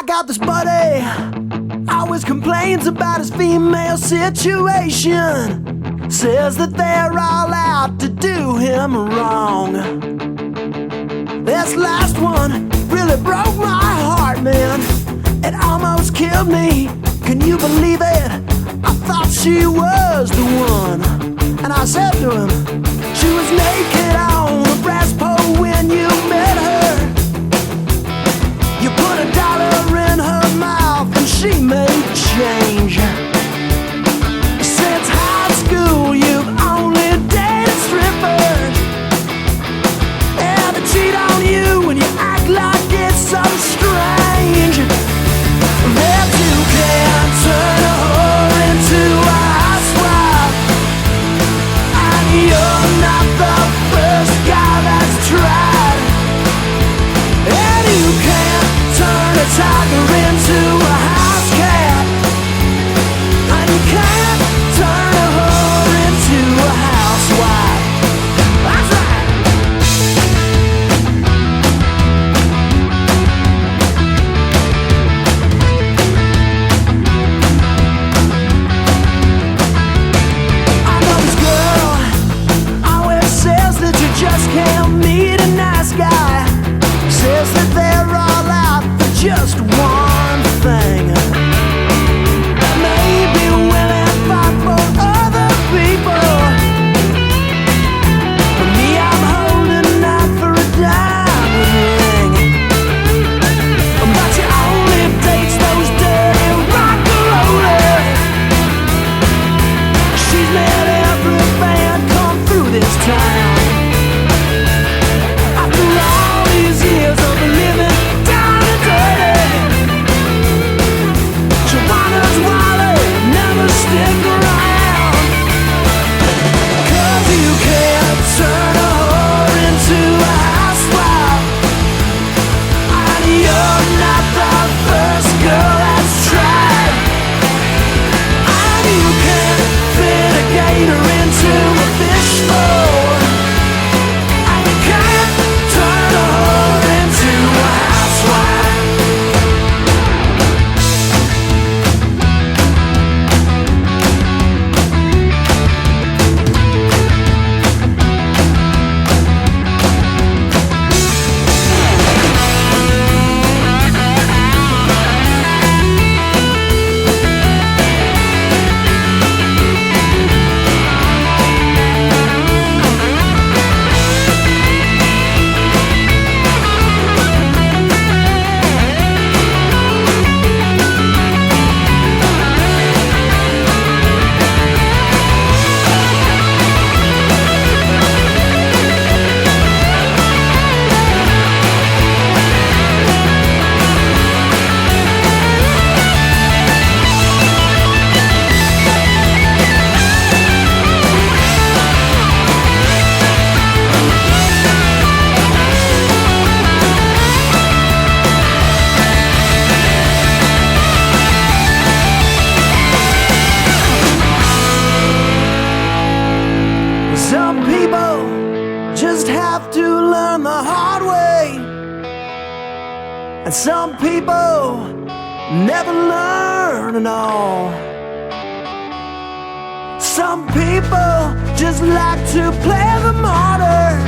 I got this buddy, always complains about his female situation. Says that they're all out to do him wrong. This last one really broke my heart, man. It almost killed me, can you believe it? I thought she was the one, and I said to him, she was naked on a brass pole when you met her. You put $1 in her mouth and she made change. Since high school you've only dated strippers, and they cheat on you and you act like it's so strange that you can't turn a whore into a housewife. And you're not the first guy that's tried. And you can't turn a tiger into a house cat. And you can't turn a whore into a housewife. That's right. I know this girl always says that you just can't meet a nice guy. Says that they're all out for just one thing. That maybe women fight for other people. For me, I'm holding out for a diamond ring. But she only dates those dirty rock and rollers. She's let every band come through this town. After all these years of living down and dirty, she wonders why they never stick around. 'Cause you can't turn a whore into a housewife. And you're not the first girl that's tried. And you can't fit a gator into a fishbowl. And you can't turn a whore into a housewife. Some people just have to learn the hard way, and some people never learn at all. Some people just like to play the martyr,